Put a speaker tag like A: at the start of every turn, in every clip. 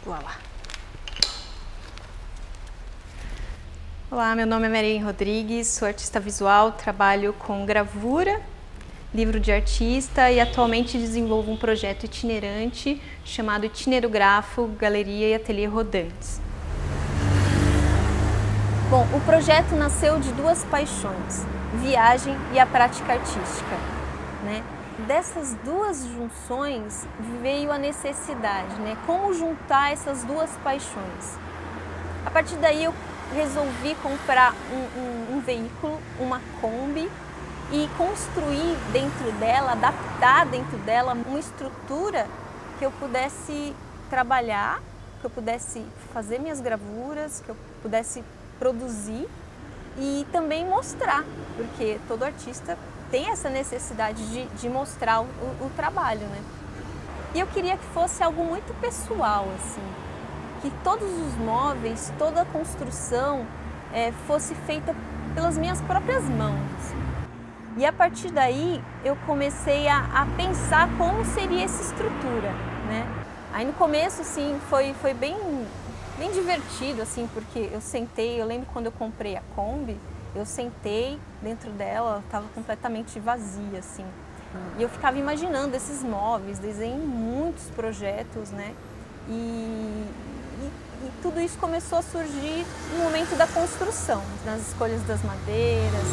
A: Voilá. Olá, meu nome é Mariane Rodrigues, sou artista visual, trabalho com gravura, livro de artista e atualmente desenvolvo um projeto itinerante chamado Itinerografo, Galeria e Ateliê Rodantes. Bom, o projeto nasceu de duas paixões, viagem e a prática artística, né? Dessas duas junções veio a necessidade, né? Como juntar essas duas paixões? A partir daí eu resolvi comprar um veículo, uma Kombi, e construir dentro dela, adaptar dentro dela uma estrutura que eu pudesse trabalhar, que eu pudesse fazer minhas gravuras, que eu pudesse produzir e também mostrar, porque todo artista tem essa necessidade de mostrar o trabalho, né? E eu queria que fosse algo muito pessoal, assim, que todos os móveis, toda a construção fosse feita pelas minhas próprias mãos. Assim. E a partir daí eu comecei a pensar como seria essa estrutura, né? Aí no começo, assim, foi bem divertido, assim, porque eu lembro quando eu comprei a Kombi, eu sentei dentro dela, estava completamente vazia, assim. E eu ficava imaginando esses móveis, desenhei muitos projetos, né? E tudo isso começou a surgir no momento da construção, nas escolhas das madeiras,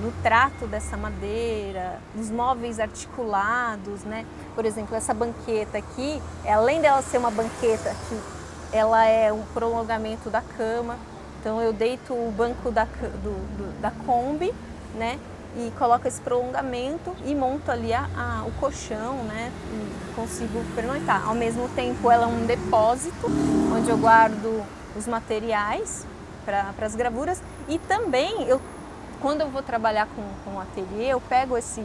A: no trato dessa madeira, nos móveis articulados, né? Por exemplo, essa banqueta aqui, além dela ser uma banqueta que ela é um prolongamento da cama, então eu deito o banco da Kombi, né? E coloco esse prolongamento e monto ali o colchão, né? E consigo pernoitar. Ao mesmo tempo, ela é um depósito onde eu guardo os materiais para as gravuras e também quando eu vou trabalhar com o ateliê, eu pego essa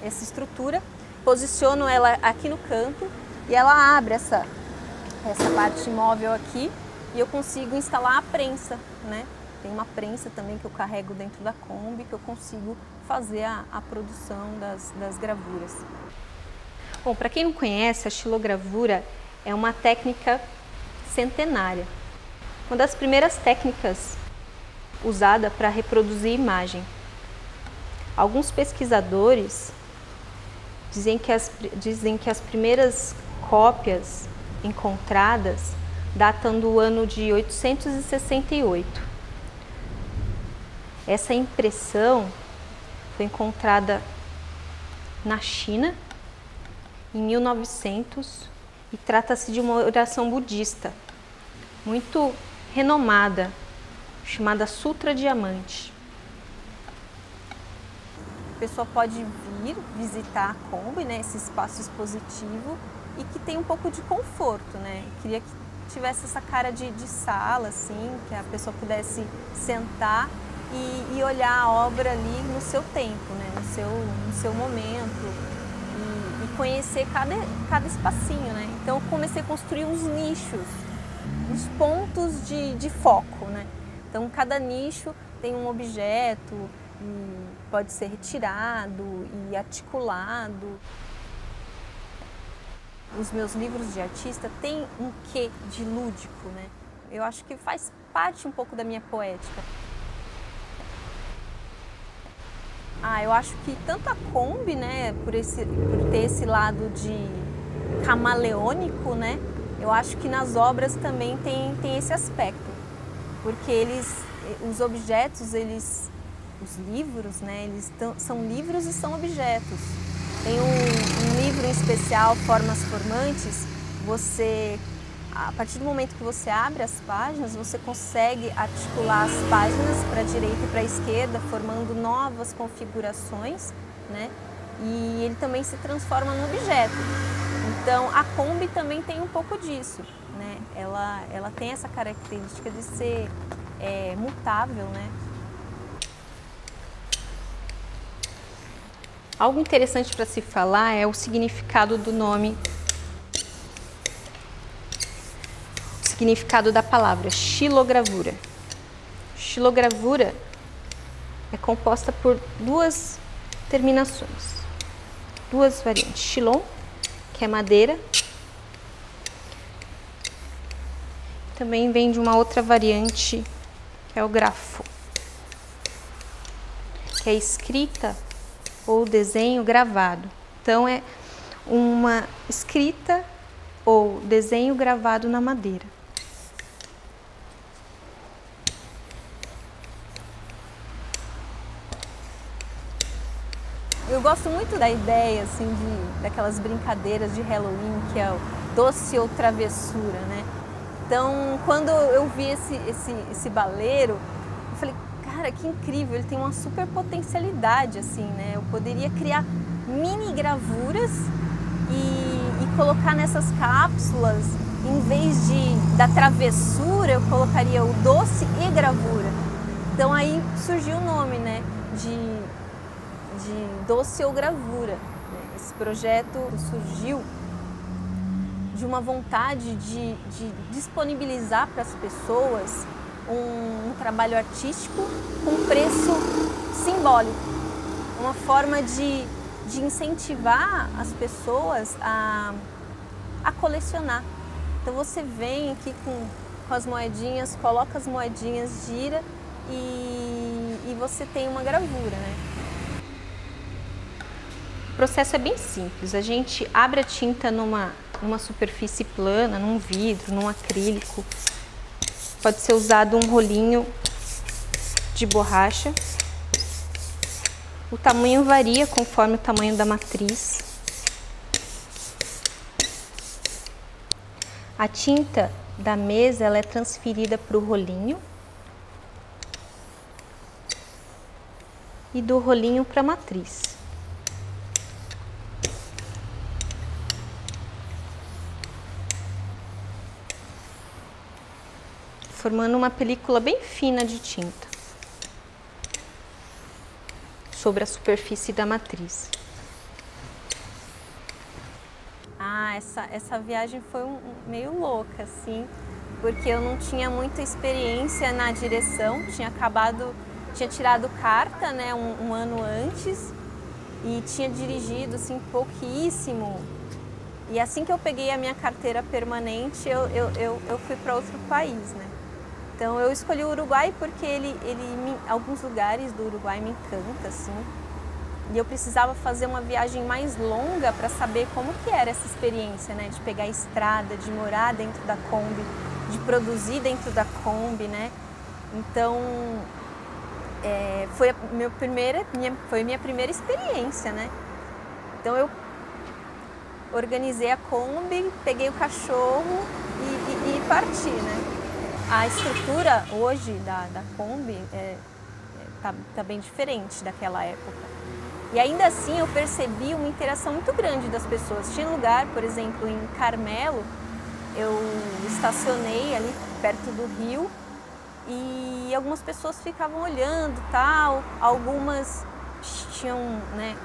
A: estrutura, posiciono ela aqui no canto e ela abre essa parte móvel aqui e eu consigo instalar a prensa, né? Tem uma prensa também que eu carrego dentro da Kombi que eu consigo fazer a produção das gravuras. Bom, para quem não conhece, a xilogravura é uma técnica centenária. Uma das primeiras técnicas usada para reproduzir imagem. Alguns pesquisadores dizem que as primeiras cópias encontradas datam do ano de 868. Essa impressão foi encontrada na China em 1900 e trata-se de uma oração budista muito renomada, chamada Sutra Diamante. A pessoa pode vir visitar a Kombi, né, esse espaço expositivo, e que tem um pouco de conforto, né? Eu queria que tivesse essa cara de sala, assim, que a pessoa pudesse sentar e olhar a obra ali no seu tempo, né, no seu momento, e conhecer cada espacinho, né? Então eu comecei a construir uns nichos, uns pontos de foco, né? Então, cada nicho tem um objeto e pode ser retirado e articulado. Os meus livros de artista têm um quê de lúdico, né? Eu acho que faz parte um pouco da minha poética. Eu acho que tanto a Kombi, né, por ter esse lado de camaleônico, né? Eu acho que nas obras também tem esse aspecto. Porque os objetos, os livros, né, são livros e são objetos. Tem um livro em especial, Formas Formantes, a partir do momento que você abre as páginas, você consegue articular as páginas para a direita e para a esquerda, formando novas configurações, né, e ele também se transforma num objeto. Então, a Kombi também tem um pouco disso, né? Ela tem essa característica de ser mutável, né? Algo interessante para se falar é o significado do nome, o significado da palavra xilogravura. Xilogravura é composta por duas terminações, duas variantes. Xilon, que é madeira,
B: Também vem de uma outra variante, que é o grafo, que é escrita ou desenho gravado. Então é uma escrita ou desenho gravado na madeira.
A: Eu gosto muito da ideia, assim, daquelas brincadeiras de Halloween, que é o doce ou travessura, né? Então, quando eu vi esse baleiro, eu falei, cara, que incrível, ele tem uma super potencialidade, assim, né? Eu poderia criar mini gravuras e colocar nessas cápsulas, em vez da travessura, eu colocaria o doce e gravura. Então, aí surgiu o nome, né? De doce ou gravura. Esse projeto surgiu de uma vontade de disponibilizar para as pessoas um trabalho artístico com preço simbólico, uma forma de incentivar as pessoas a colecionar. Então você vem aqui com as moedinhas, coloca as moedinhas, gira e você tem uma gravura, né?
B: O processo é bem simples, a gente abre a tinta numa superfície plana, num vidro, num acrílico. Pode ser usado um rolinho de borracha. O tamanho varia conforme o tamanho da matriz. A tinta da mesa ela é transferida para o rolinho e do rolinho para a matriz. Formando uma película bem fina de tinta sobre a superfície da matriz.
A: Essa viagem foi meio louca, assim, porque eu não tinha muita experiência na direção, tinha tirado carta, né, um ano antes e tinha dirigido, assim, pouquíssimo. E assim que eu peguei a minha carteira permanente, eu fui para outro país, né? Então eu escolhi o Uruguai porque alguns lugares do Uruguai me encantam, assim. E eu precisava fazer uma viagem mais longa para saber como que era essa experiência, né? De pegar a estrada, de morar dentro da Kombi, de produzir dentro da Kombi, né? Então foi minha primeira experiência, né? Então eu organizei a Kombi, peguei o cachorro e parti, né? A estrutura hoje da Kombi tá bem diferente daquela época. E ainda assim eu percebi uma interação muito grande das pessoas. Tinha lugar, por exemplo, em Carmelo, eu estacionei ali perto do rio e algumas pessoas ficavam olhando, tal, algumas tinham, né,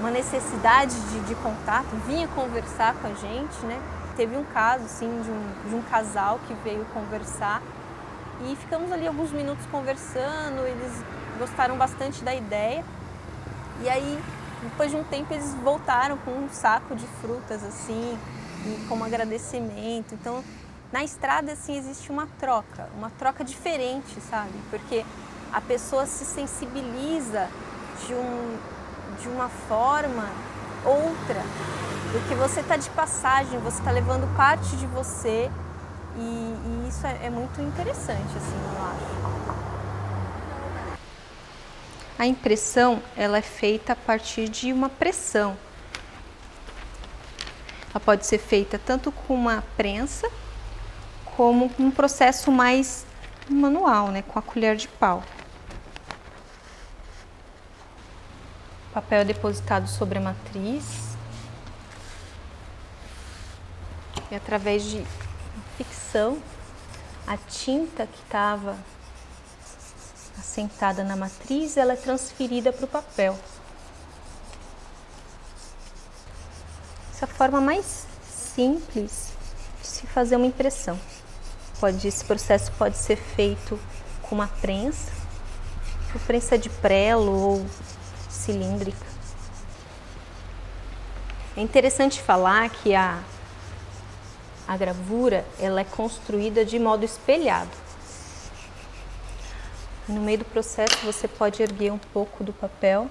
A: uma necessidade de contato, vinha conversar com a gente, né? Teve um caso, assim, de um casal que veio conversar e ficamos ali alguns minutos conversando, eles gostaram bastante da ideia. E aí, depois de um tempo, eles voltaram com um saco de frutas, assim, e como agradecimento. Então, na estrada, assim, existe uma troca diferente, sabe? Porque a pessoa se sensibiliza de uma forma outra, porque você está de passagem, você está levando parte de você e isso é muito interessante, assim, eu acho.
B: A impressão ela é feita a partir de uma pressão. Ela pode ser feita tanto com uma prensa como com um processo mais manual, né, com a colher de pau. O papel é depositado sobre a matriz e através de fricção a tinta que estava assentada na matriz, ela é transferida para o papel. Essa é a forma mais simples de se fazer uma impressão. Esse processo pode ser feito com uma prensa de prelo ou cilíndrica. É interessante falar que A gravura, ela é construída de modo espelhado. No meio do processo você pode erguer um pouco do papel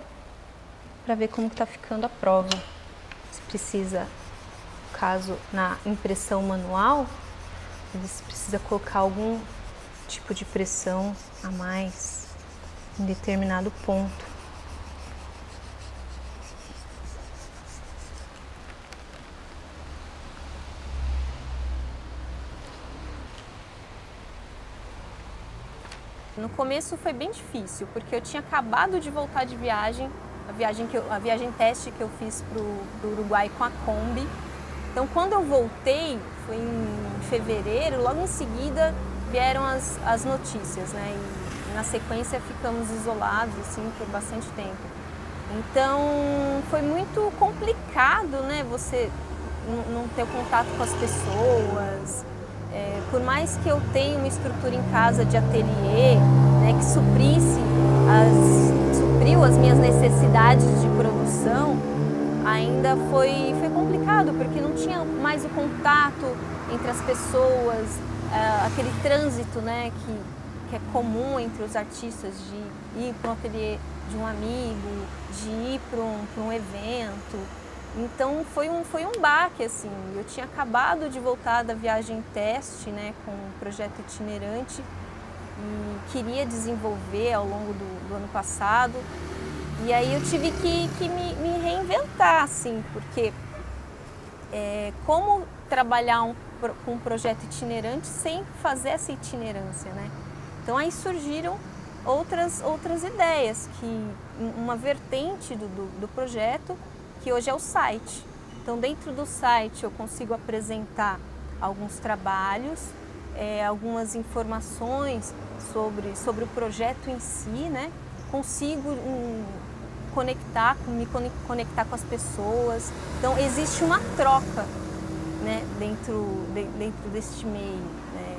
B: para ver como está ficando a prova. Se precisa, no caso, na impressão manual, você precisa colocar algum tipo de pressão a mais em determinado ponto.
A: No começo foi bem difícil, porque eu tinha acabado de voltar de viagem, a viagem teste que eu fiz para o Uruguai com a Kombi. Então, quando eu voltei, foi em fevereiro, logo em seguida vieram as notícias, né? E na sequência ficamos isolados assim por bastante tempo. Então, foi muito complicado, né? Você não ter contato com as pessoas. Por mais que eu tenha uma estrutura em casa de ateliê, né, que supriu as minhas necessidades de produção, ainda foi complicado, porque não tinha mais o contato entre as pessoas, aquele trânsito, né, que é comum entre os artistas, de ir para um ateliê de um amigo, de ir para um evento. Então foi um baque, assim. Eu tinha acabado de voltar da viagem teste, né, com um projeto itinerante e queria desenvolver ao longo do ano passado. E aí eu tive que me reinventar, assim, porque como trabalhar com um projeto itinerante sem fazer essa itinerância, né? Então aí surgiram outras ideias, que uma vertente do projeto, que hoje é o site. Então, dentro do site eu consigo apresentar alguns trabalhos, algumas informações sobre o projeto em si, né? Consigo me conectar com as pessoas. Então, existe uma troca, né, dentro deste meio, né?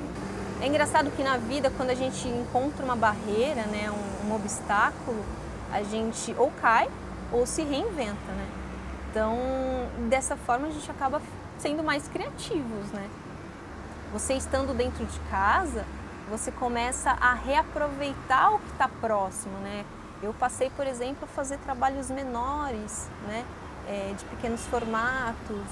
A: É engraçado que na vida, quando a gente encontra uma barreira, né, um obstáculo, a gente ou cai ou se reinventa, né? Então, dessa forma, a gente acaba sendo mais criativos, né? Você estando dentro de casa, você começa a reaproveitar o que está próximo, né? Eu passei, por exemplo, a fazer trabalhos menores, né? De pequenos formatos,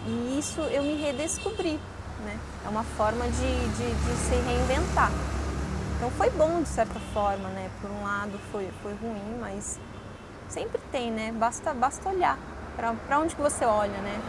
A: e isso eu me redescobri, né? É uma forma de se reinventar. Então, foi bom, de certa forma, né? Por um lado, foi ruim, mas sempre tem, né? Basta olhar para onde que você olha, né?